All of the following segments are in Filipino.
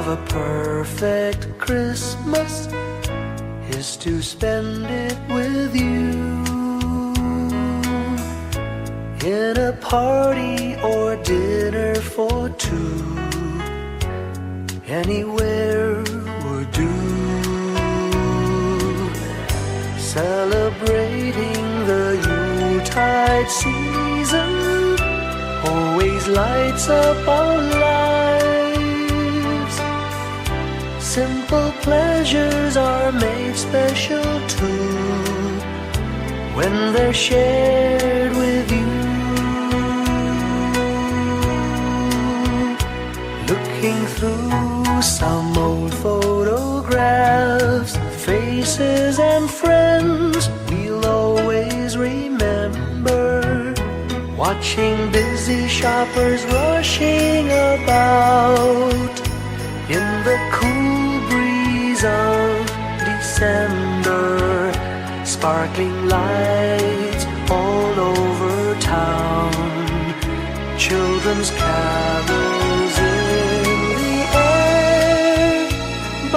of a perfect Christmas is to spend it with you, in a party or dinner for two. Anywhere would do. Celebrating the Yuletide season always lights up our lives. Simple pleasures are made special too when they're shared with you. Looking through some old photographs, faces and friends we'll always remember. Watching busy shoppers rushing about in the cool breeze of December. Sparkling lights all over town, children's carols in the air.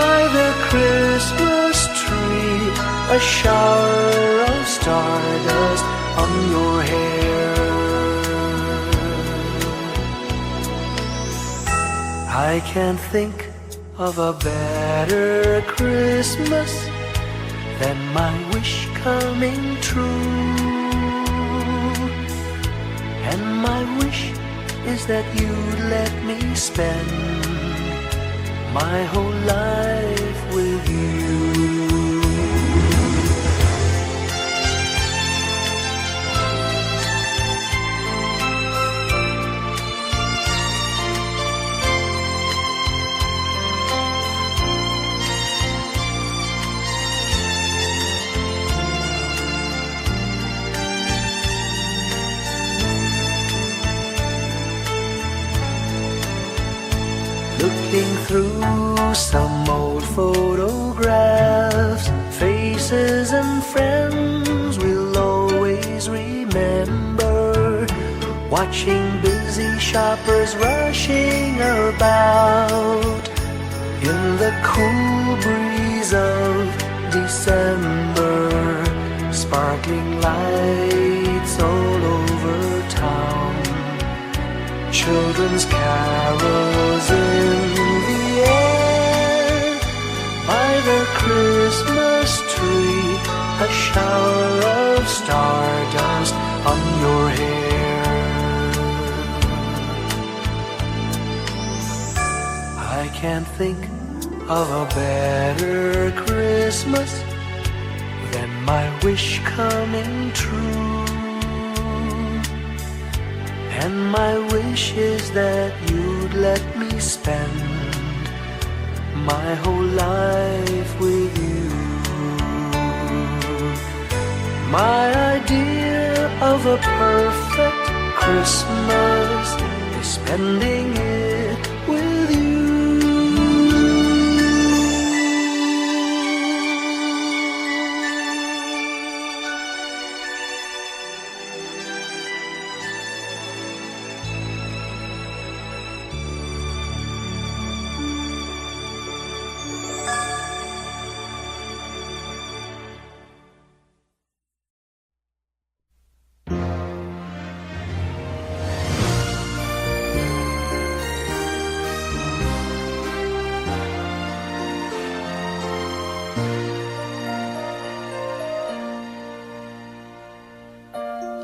By the Christmas tree, a shower of stardust on your hair. I can't think of a better Christmas than my wish coming true. And my wish is that you'd let me spend my whole life with you. Looking through some old photographs, faces and friends we'll always remember. Watching busy shoppers rushing about in the cool breeze of December. Sparkling lights all over town, children's carols in the air. By the Christmas tree, a shower of stardust on your hair. I can't think of a better Christmas than my wish coming true. And my wish is that you'd let me spend my whole life with you. My idea of a perfect Christmas is spending it with you.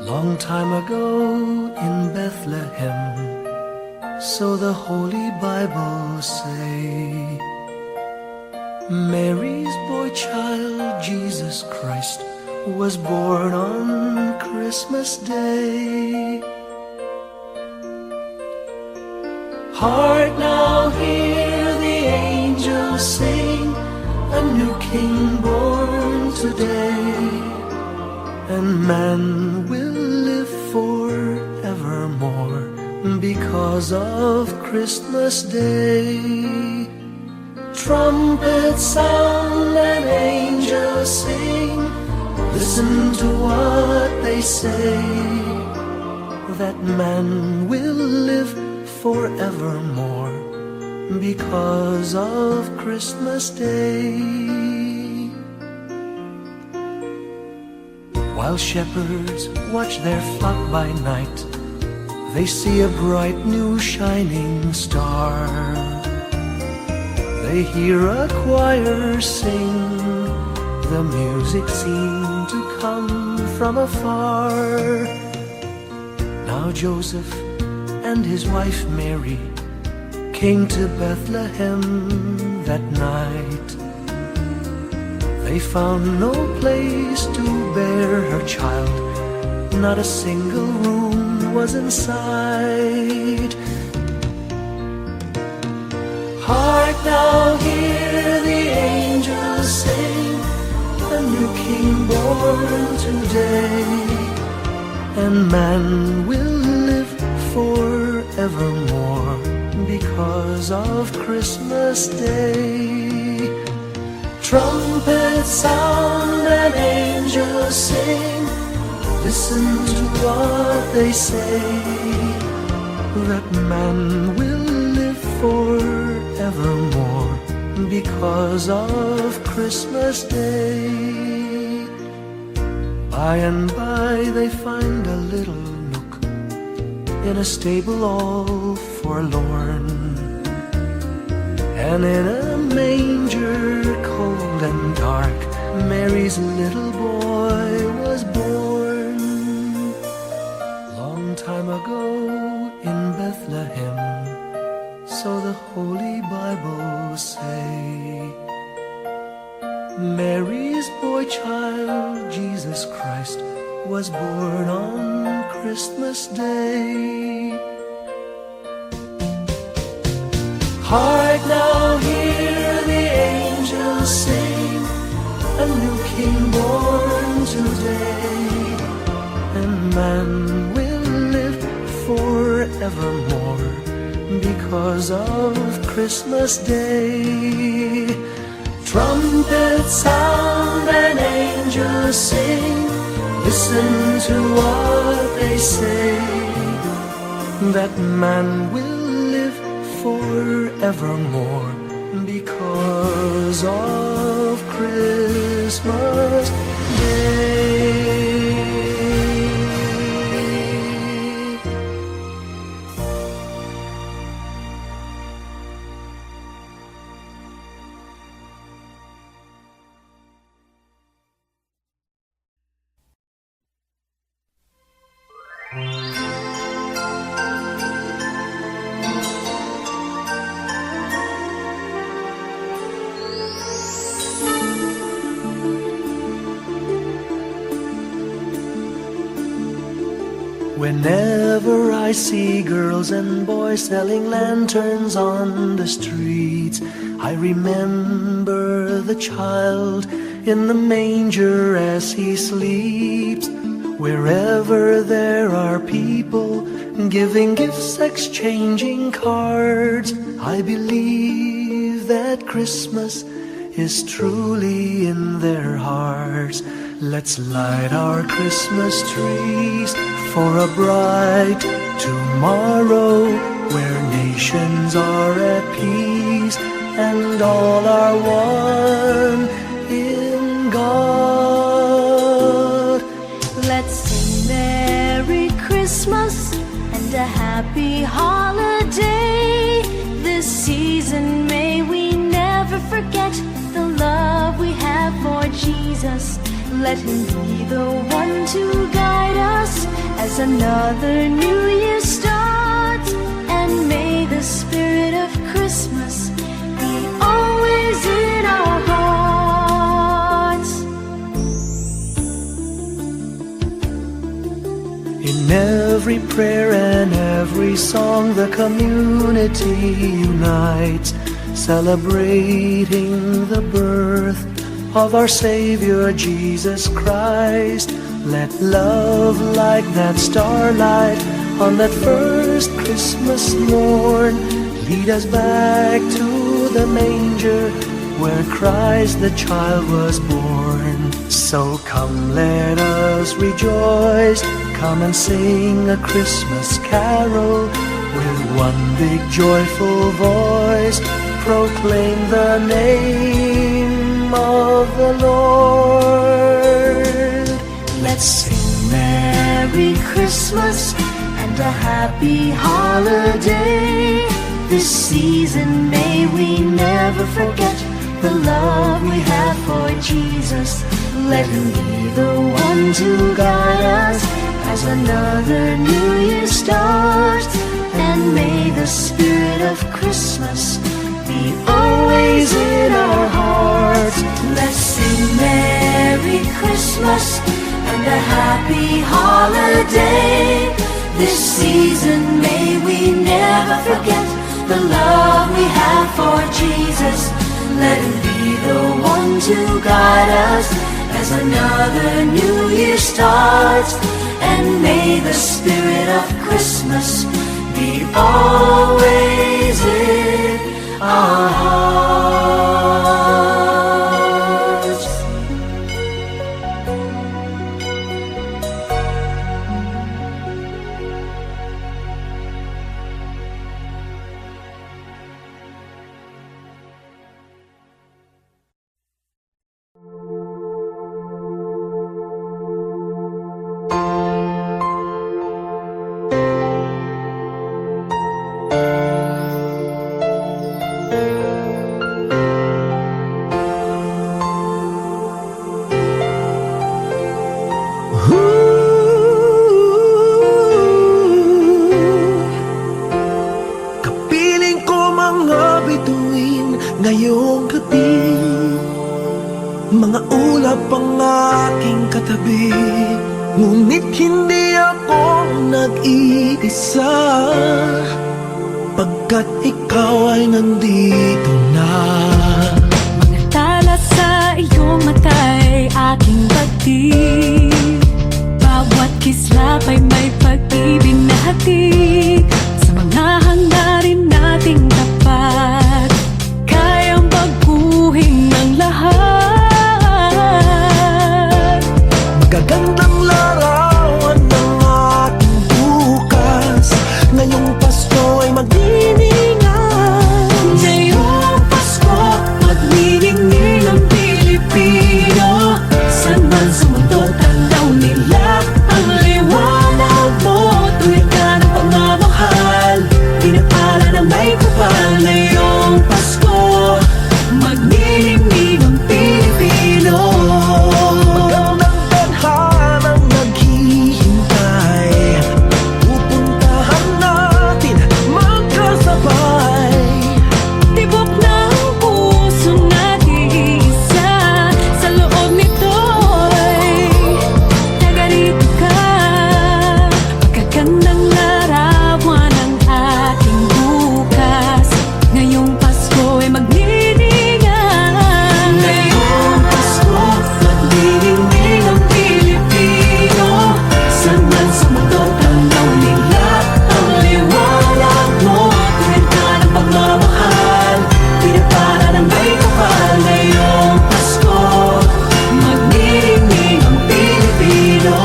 Long time ago in Bethlehem, so the Holy Bible say, Mary's boy child, Jesus Christ, was born on Christmas Day. Hark now, hear the angels sing, a new King born today, and man will live forevermore because of Christmas Day. Trumpets sound and angels sing, listen to what they say, that man will live forevermore because of Christmas Day. While shepherds watch their flock by night, they see a bright new shining star. They hear a choir sing, the music seemed to come from afar. Now Joseph and his wife Mary came to Bethlehem that night. They found no place to bear her child, not a single room was in sight. Hark now, hear the angels sing, a new king born today, and man will live forevermore because of Christmas Day. Trumpets sound and angels sing, listen to what they say, that man will live forevermore because of Christmas Day. By and by they find a little nook in a stable all forlorn, and in a manger cold and dark, Mary's little boy was born. Long time ago in Bethlehem, so the Holy Bible say, Mary's boy child, Jesus Christ, was born on Christmas Day. Hark now, hear the angels sing, a new king born today, and man will live forevermore because of Christmas Day. Trumpets sound and angels sing, listen to what they say, that man will live forevermore because of Christmas Day. Whenever I see girls and boys selling lanterns on the streets, I remember the child in the manger as he sleeps. Wherever there are people giving gifts, exchanging cards, I believe that Christmas is truly in their hearts. Let's light our Christmas trees for a bright tomorrow, where nations are at peace and all are one in God. Let's sing Merry Christmas and a happy holiday. This season may we never forget the love we have for Jesus. Let him be the one to guide us as another new year starts, and may the spirit of Christmas be always in our hearts. In every prayer and every song, the community unites, celebrating the birth of our Savior Jesus Christ. Let love like that starlight on that first Christmas morn lead us back to the manger where Christ the child was born. So come, let us rejoice, come and sing a Christmas carol, with one big joyful voice, proclaim the name of the Lord. Let's sing Merry Christmas and a happy holiday. This season may we never forget the love we have for Jesus. Let him be the one to guide us as another new year starts. And may the spirit of Christmas be always in our hearts. Let's sing Merry Christmas and a happy holiday. This season may we never forget the love we have for Jesus. Let him be the one to guide us as another new year starts. And may the spirit of Christmas be always in our hearts. Kapiling ko mga bituin ngayong gabi, mga ulap ang aking katabi, ngunit hindi ako nag-iisa, pagkat ikaw ay nandito na. Mga tala sa iyong mata'y aking pagtig, bawat kislap ay may pag-ibig na hatid. Sa mga hangarin nating tapat, kayang baguhin ang lahat. Magagandang larawan ng ating bukas, ngayong Pasko ay magdiningan. Ngayong Pasko, magniningning ang Pilipino. Saan man sa mundo, tanaw nila ang liwanag mo. Tuwid ka ng pagmamahal, pinapala ng may kapal. Ngayong Pasko, magniningning ang Pilipino. Magandang tadhanang naghihintay, pupuntahan natin magkasabay. Tibok ng puso nag-iisa, sa loob nito'y tagarito ka. Magagandang larawan ang ating bukas, ngayong Pasko ay magniningan. Ngayong Pasko, magniningning ang Pilipino. Saan man sa mundo, tanaw nila ang liwanag mo. Tuwid ka ng pagmamahal, pinapala ng may kapal. Ngayong Pasko, magniningning ang Pilipino.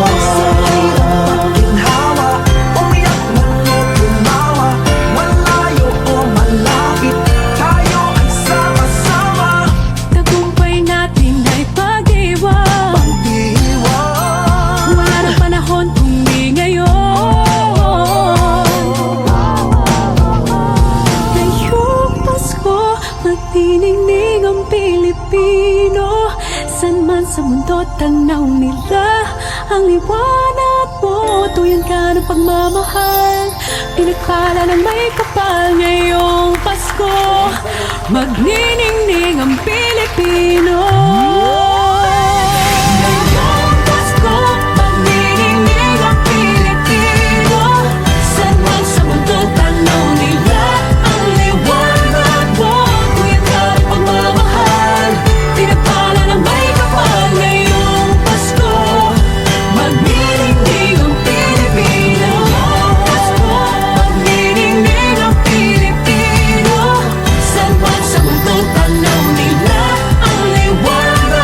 Ginhawa, umiyak man o tumawa, malayo o malapit, tayo ay sama-sama. Tagumpay natin ay pag-iwan, Pag-iwan, wala na panahon kung di ngayon. Ngayong Pasko, magniningning ang Pilipino. Saan man sa mundo, tanaw nila ang liwanag mo. Tuyan ka ng pagmamahal, pinagpala ng may kapal. Ngayong Pasko, magniningning ang Pilipino. Ngayong Pasko, magniningning ang Pilipino. Saan man sa mundo, tanaw nila ang liwanag mo. Tuyan ka ng pagmamahal, pinagpala ng may kapal. Ngayong Pasko, magniningning ang Pilipino. Pasko, magniningning ang Pilipino. Saan man sa mundo, tanaw nila ang liwanag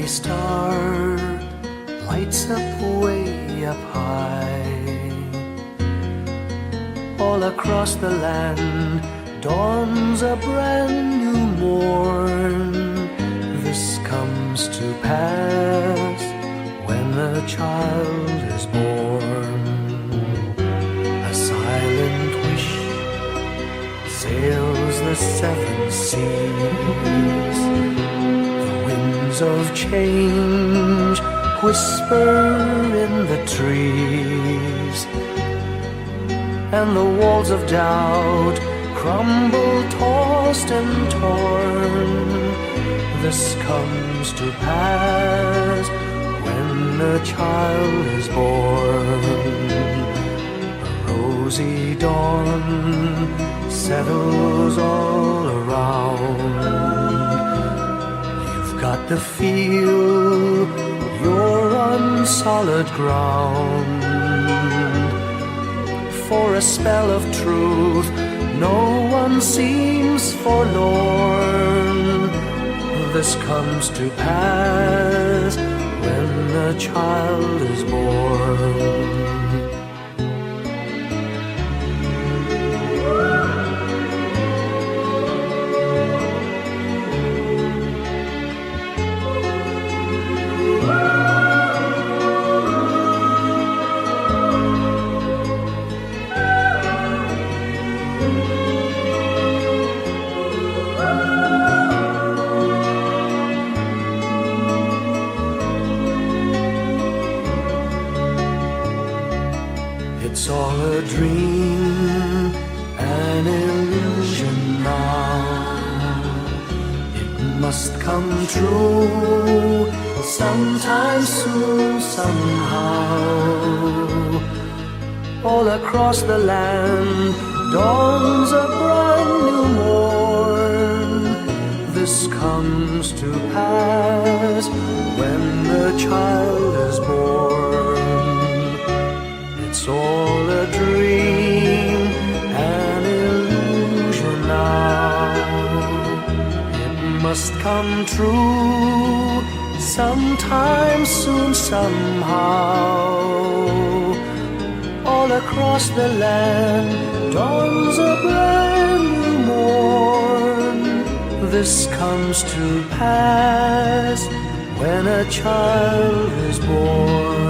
tiny star lights up way up high. All across the land dawns a brand new morn. This comes to pass when a child is born. A silent wish sails the seven seas. The winds of change whisper in the trees, and the walls of doubt crumble, tossed and torn. This comes to pass when a child is born. A rosy dawn settles all around. You've got to feel you're on solid ground. For a spell of truth, no one seems forlorn. This comes to pass when a child is born. It's all a dream, an illusion now. It must come true sometime soon, somehow. All across the land dawns a brand new morn. This comes to pass when the child is born. It's all a dream, an illusion now. It must come true sometime soon, somehow. All across the land dawns a brand new morn. This comes to pass when a child is born.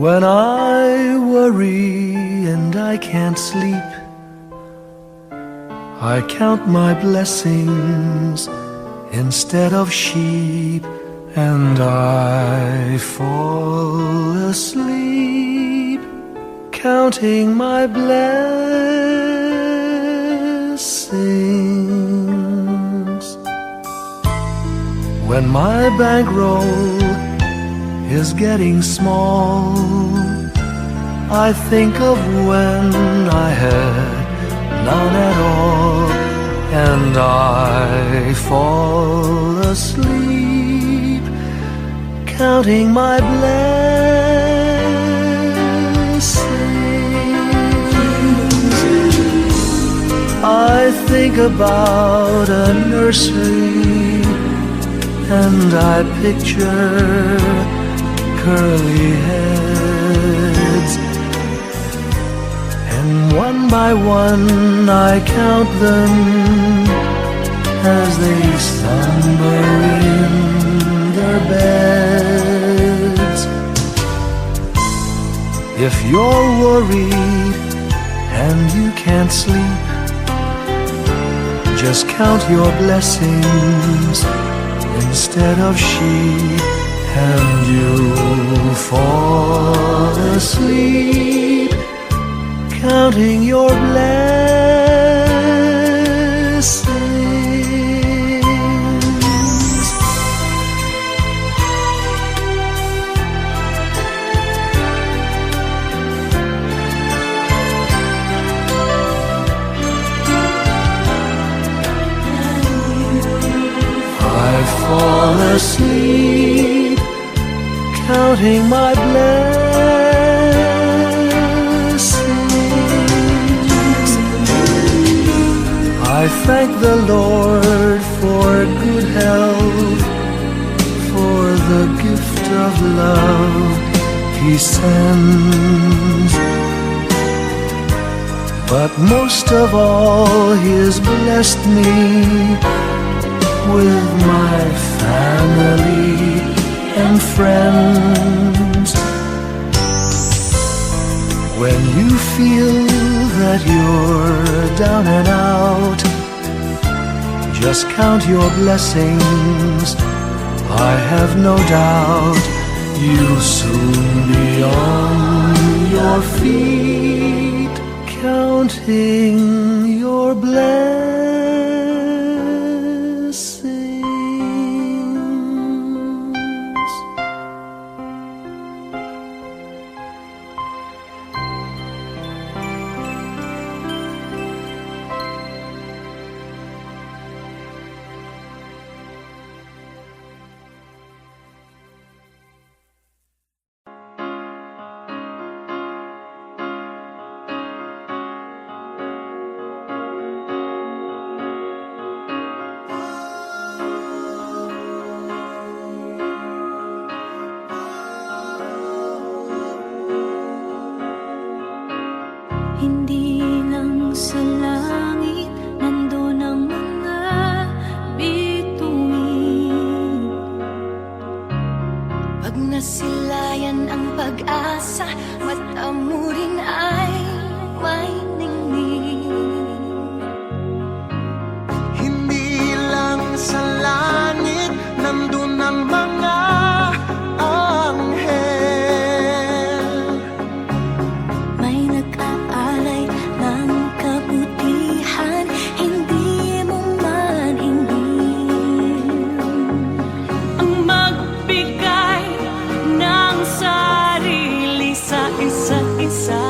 When I worry and I can't sleep, I count my blessings instead of sheep, and I fall asleep counting my blessings. When my bankroll is getting small, I think of when I had none at all, and I fall asleep counting my blessings. I think about a nursery, and I picture curly heads, and one by one I count them as they slumber in their beds. If you're worried and you can't sleep, just count your blessings instead of sheep, and you'll fall asleep counting your blessings. I fall asleep counting my blessings. I thank the Lord for good health, for the gift of love He sends. But most of all, He has blessed me with my family and friends. When you feel that you're down and out, just count your blessings. I have no doubt you'll soon be on your feet, counting your blessings. Hindi lang sa langit nandoon ang mga bituin. Pag nasilayan ang pag-asa, mata mo rin ay may ningning. Hindi lang sa langit nandun ang mga anghel. May nag-aalay ng kabutihan, hindi mo man hingin. Ang magbigay ng sarili sa isa't isa.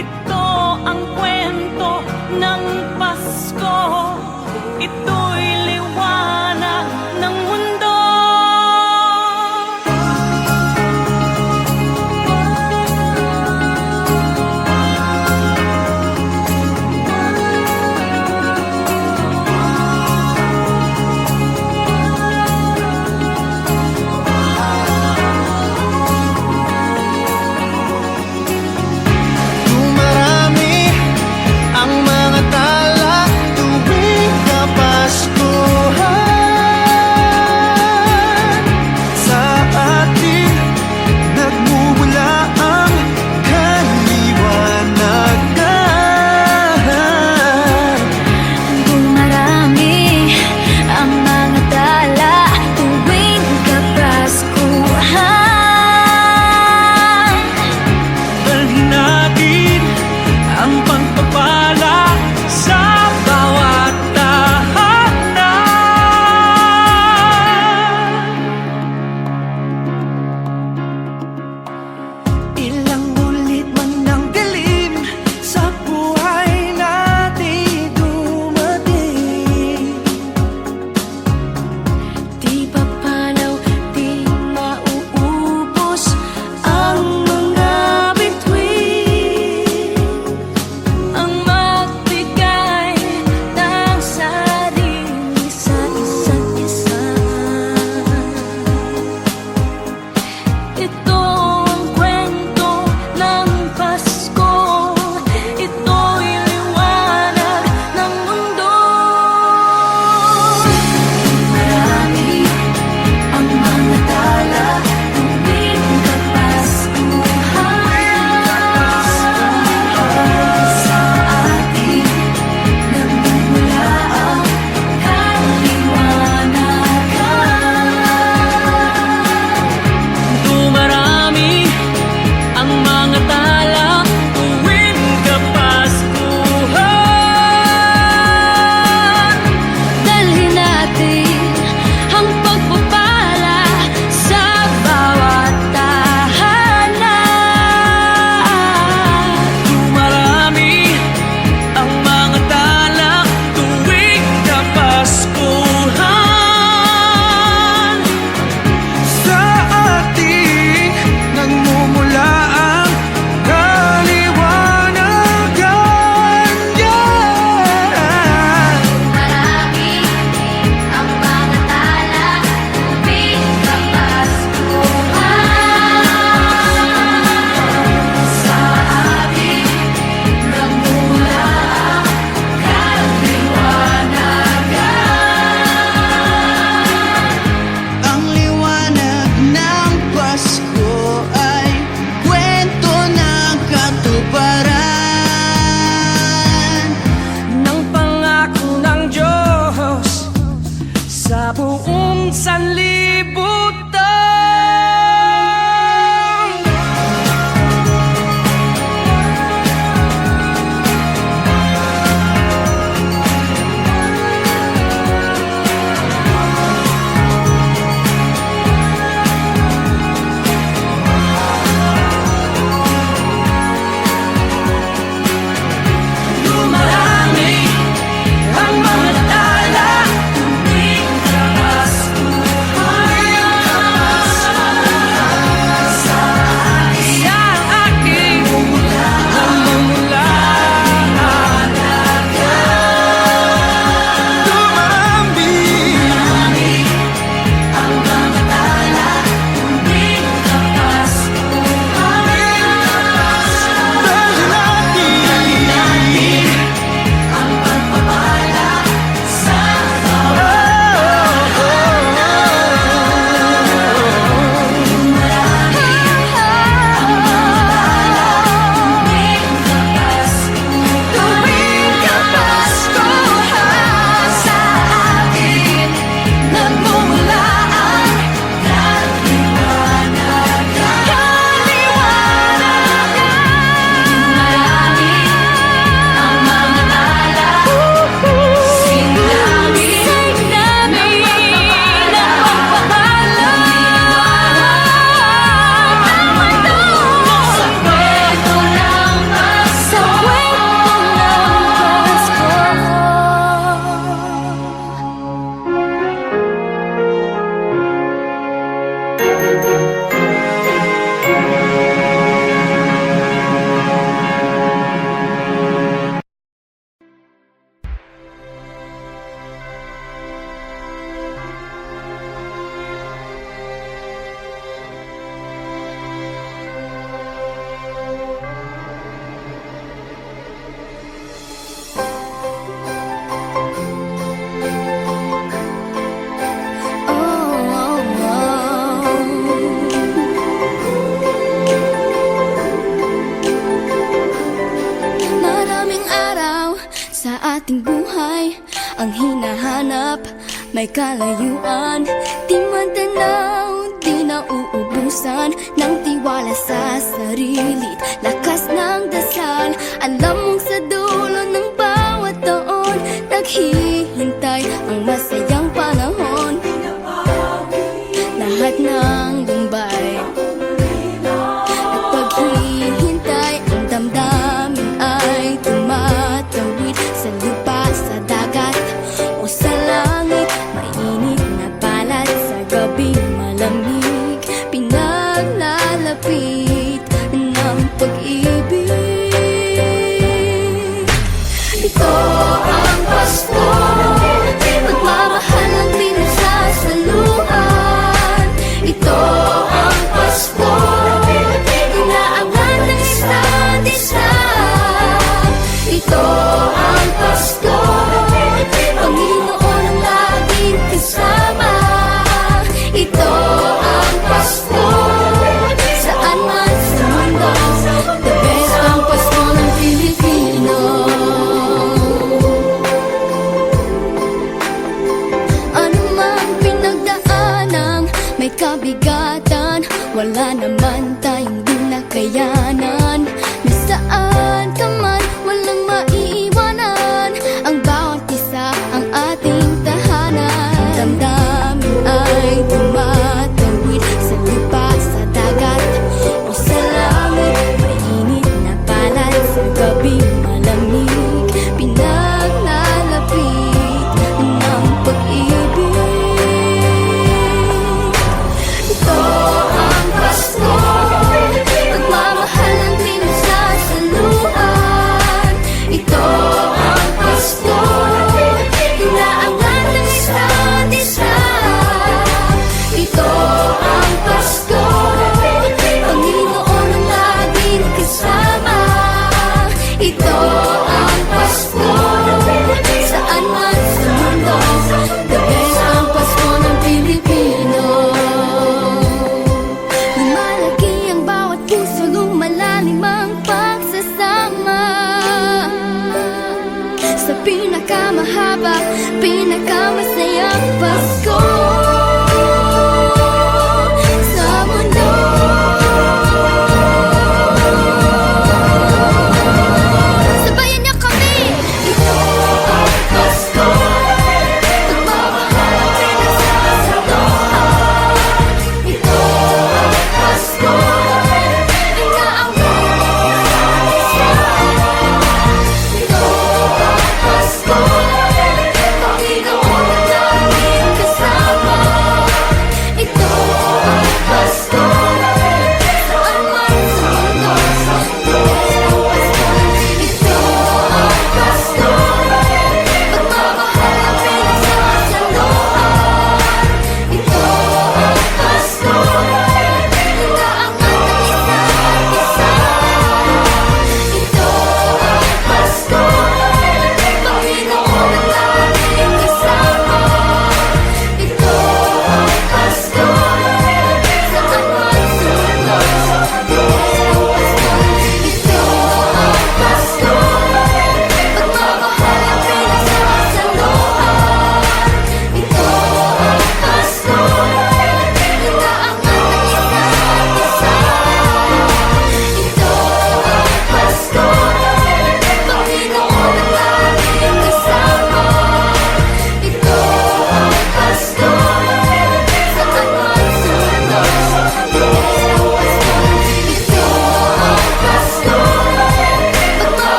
Ito ang kwento ng Pasko. ating buhay ang hinahanap. May kalayuan, di man tanaw, di na uubusan ng tiwala sa sarili, lakas ng dasal. Alam mong sa dulo ng bawat taon, naghihintay ang masayang panahon. Lahat ng lumbay at paghihintay, ang damdamin ay tumatawid sa lupa, sa dagat o sa langit. Mainit na palad sa gabi, malamig, pinaglalapit ng pag-ibig. Ito ang Pasko, pagmamahal ang pinagsasaluhan. Ito ang Pasko, inaangan ng isa't isa. Ito ang Pasko, Panginoon ang laging kasama. Ito ang Pasko, saan man sa mundo, the best ang Pasko ng Pilipino. Ano mang pinagdaanang may kabigatan, wala naman tayong di nakayanan. Nasaan ka man, walang maiiwanan, ang bawat isa ang ating tahanan. Damdamin ay tumatawid sa lupa, sa dagat o sa langit. Mainit na palad sa gabi, malamig, pinaglalapit ng pag-ibig. Ito ang Pasko, pagmamahal ang pinagsasaluhan. Ito ang Pasko, inaangan ng isa't isa. Ito ang Pasko, Panginoon ang laging kasama. Ito ang Pasko, saan man sa mundo, the best ang Pasko ng Pilipino. Lumalaki ang bawat puso, lumalalim ang pagsasama. Sa pinakamahaba, pinakamasayang Pasko sa mundo. Sabayan niyo kami! Ito ang Pasko, pagmamahal ang pinagsasaluhan. Ito ang Pasko, inaangan ng isa't isa. Ito ang Pasko, Panginoon ang laging kasama.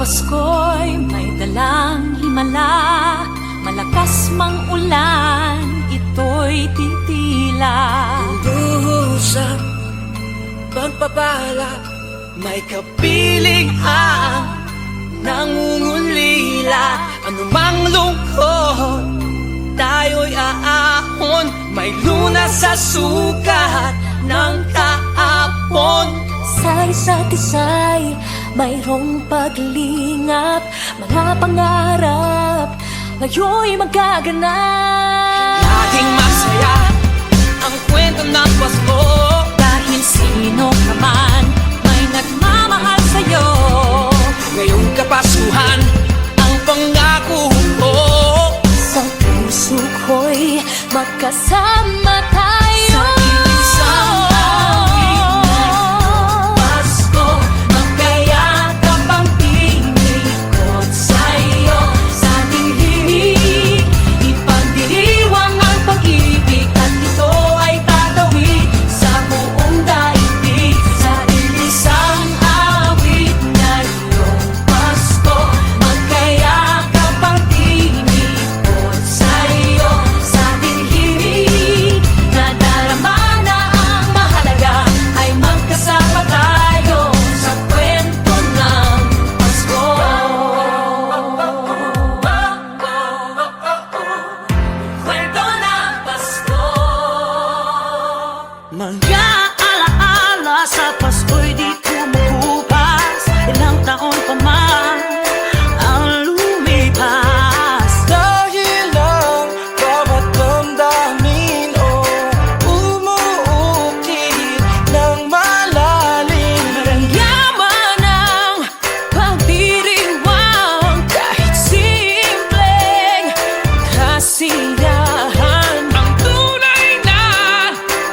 Pasko'y may dalang himala, malakas mang ulan, ito'y titila. Luhusap, pagpapala, may kapiling ang nangungulila. Anumang lungkot, tayo'y aahon, may lunas sa sukat ng kahapon. Sa isa't isa'y mayroong paglingap, mga pangarap ngayon'y magaganap. Laging masaya ang kwento ng Pasko, Dahil sino ka man may nagmamahal sa'yo. ngayong Kapaskuhan ang pangako ko. Sa puso ko'y magkasama tayo. Sa isang Pasko, magkayakap ang tinikot sa'yo. Sa ating himig, ipagdiriwang ang pag-ibig, at ito ay tatawid sa buong daigdig. Sa ilisang awit ngayong Pasko, magkayakap ang tinikot sa'yo. Sa ating himig, nadarama na ang mahalaga, ay magkasama tayo sa kwento ng Pasko. Kwento ng Pasko. Mga alaala sa Pasko'y di kumukupas, ilang taon pa man ang lumipas. Dahil ang bawat damdamin o umuukit ng malalim. Yaman ang pagdiriwang, kahit simpleng kasiyahan. Ang tunay na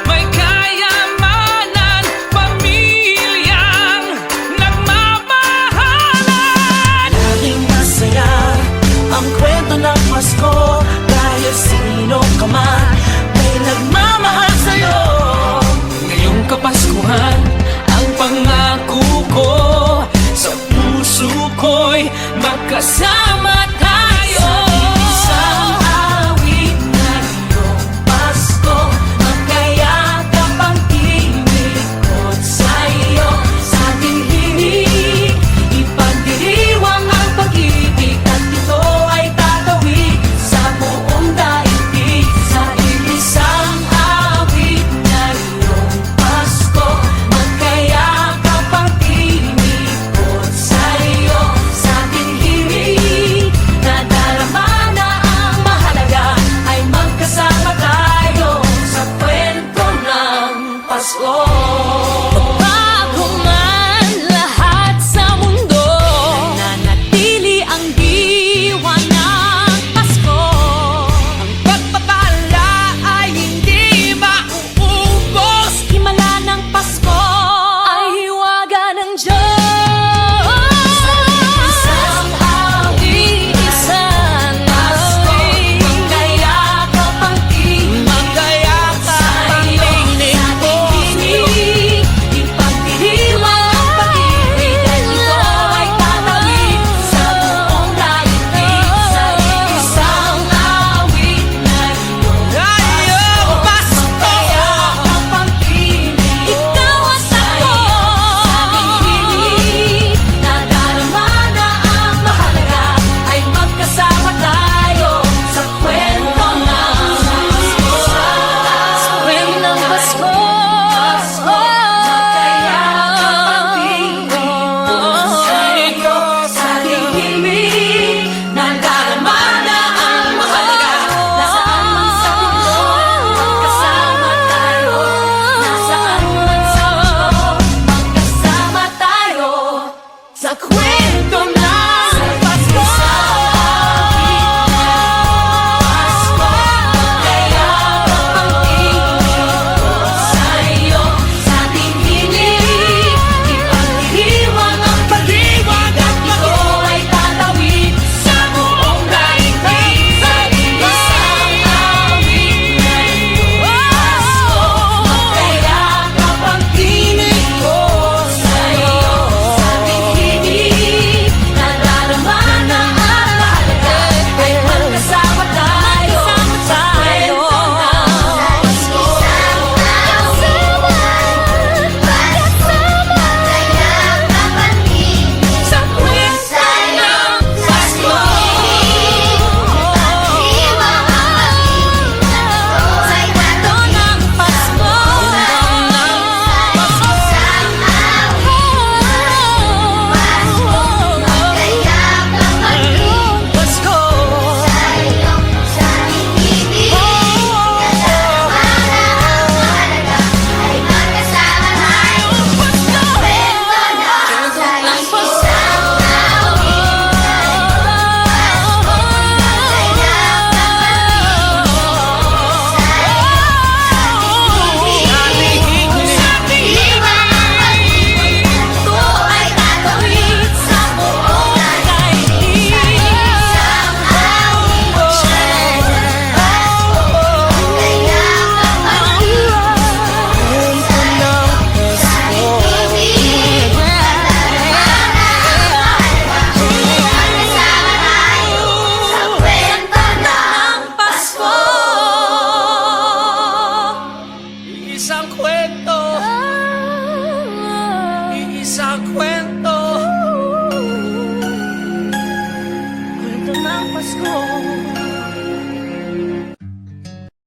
may kayamanan, pamilyang nagmamahalan. Laging masaya ang kwento ng Pasko, dahil sino ka man may nagmamahal sa'yo. Ngayong Kapaskuhan ang pangako ko, sa puso ko'y magkasama